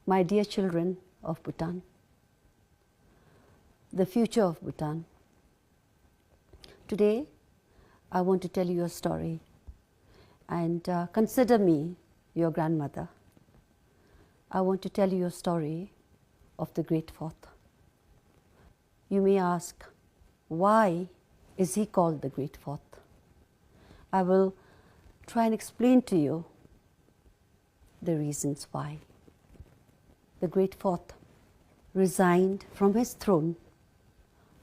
My dear children of Bhutan, the future of Bhutan. Today, I want to tell you a story, and consider me your grandmother. I want to tell you a story of the Great Fourth. You may ask, why is he called the Great Fourth? I will try and explain to you the reasons why. The Great Fourth resigned from his throne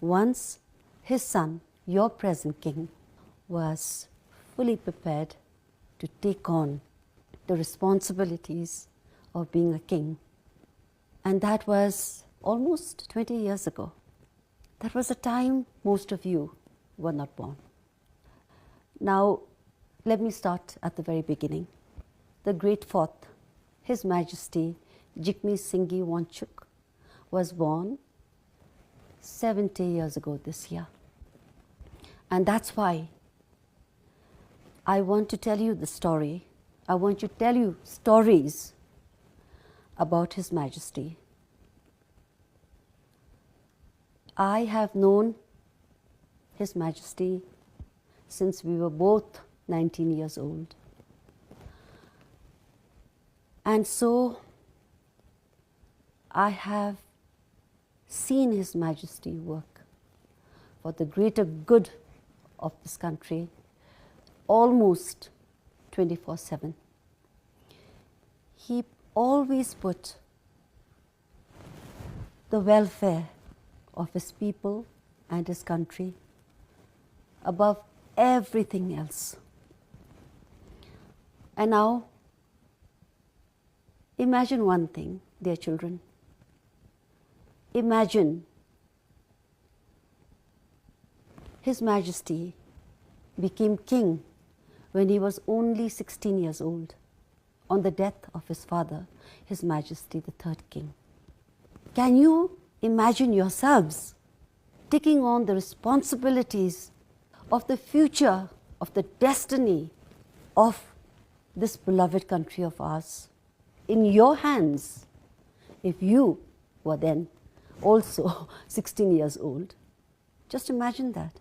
once his son, your present king, was fully prepared to take on the responsibilities of being a king. And that was almost 20 years ago. That was a time most of you were not born. Now, let me start at the very beginning. The Great Fourth, His Majesty Jigme Singye Wangchuck, was born 70 years ago this year. And that's why I want to tell you the story. I want to tell you stories about His Majesty. I have known His Majesty since we were both 19 years old. And so I have seen His Majesty work for the greater good of this country almost 24/7. He always put the welfare of his people and his country above everything else. And now, imagine one thing, dear children. Imagine His Majesty became king when he was only 16 years old, on the death of his father, His Majesty the third king. Can you imagine yourselves taking on the responsibilities of the future, of the destiny of this beloved country of ours in your hands, if you were then also 16 years old? Just imagine that.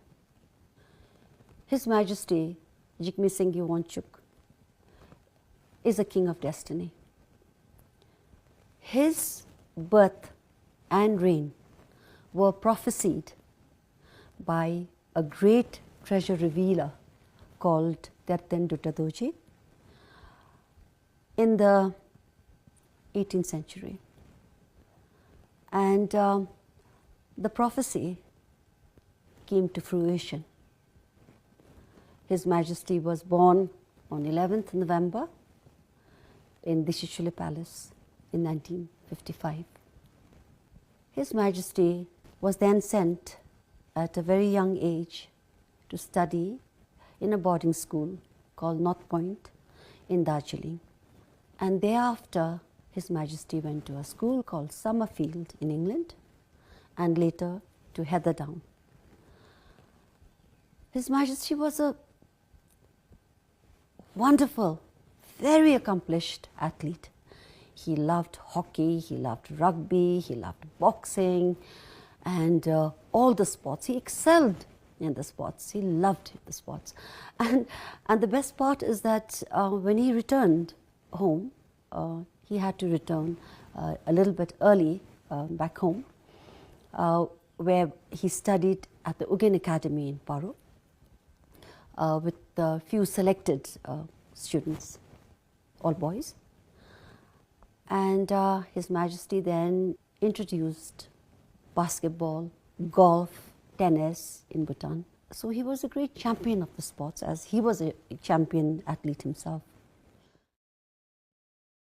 His Majesty Jigme Singye Wangchuck is a king of destiny. His birth and reign were prophesied by a great treasure revealer called Dorji in the 18th century. And the prophecy came to fruition. His Majesty was born on 11th November in the Dishichule Palace in 1955. His Majesty was then sent at a very young age to study in a boarding school called North Point in Darjeeling. And thereafter, His Majesty went to a school called Summerfield in England and later to Heatherdown. His Majesty was a wonderful, very accomplished athlete. He loved hockey, he loved rugby, he loved boxing, and all the sports. He excelled in the sports. He loved the sports. And the best part is that when he returned home, he had to return a little bit early back home, where he studied at the Ugen Academy in Paro with a few selected students, all boys. And His Majesty then introduced basketball, golf, tennis in Bhutan. So he was a great champion of the sports, as he was a champion athlete himself.